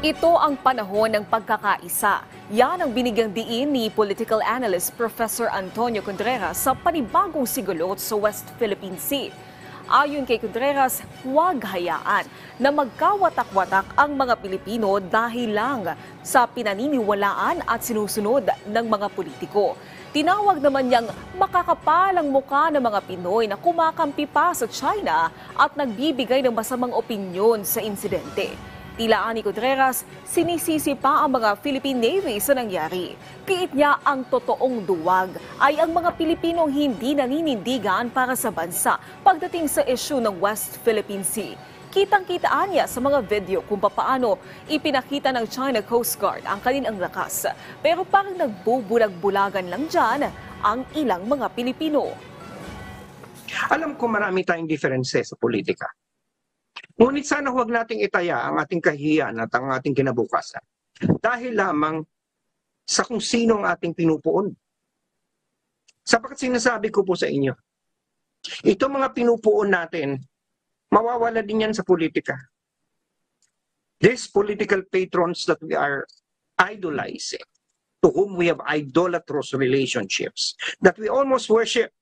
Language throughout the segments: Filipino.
Ito ang panahon ng pagkakaisa. Yan ang binigyang diin ni political analyst Professor Antonio Contreras sa panibagong sigulot sa West Philippine Sea. Ayon kay Contreras, huwag hayaan na magkawatak-watak ang mga Pilipino dahil lang sa pinaniniwalaan at sinusunod ng mga politiko. Tinawag naman niyang makakapalang muka ng mga Pinoy na kumakampi pa sa China at nagbibigay ng masamang opinyon sa insidente. Tilaan ni Contreras, sinisisi pa ang mga Philippine Navy sa nangyari. Piit niya ang totoong duwag ay ang mga Pilipinong hindi naninindigan para sa bansa pagdating sa isyu ng West Philippine Sea. Kitang-kitaan niya sa mga video kung paano ipinakita ng China Coast Guard ang kanilang lakas. Pero parang nagbubulag-bulagan lang dyan ang ilang mga Pilipino. Alam ko marami tayong diferensya sa politika. Ngunit sana huwag nating itaya ang ating kahihiyan at ang ating kinabukasan dahil lamang sa kung sino ang ating pinupuon. Sapagkat sinasabi ko po sa inyo, itong mga pinupuon natin, mawawala din yan sa politika. These political patrons that we are idolizing, to whom we have idolatrous relationships, that we almost worship,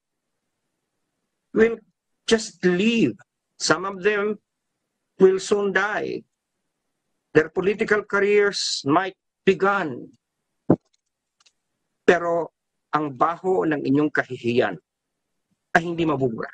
will just leave. Some of them will soon die. Their political careers might begun. Pero ang baho ng inyong kahihiyan ay hindi mabubura.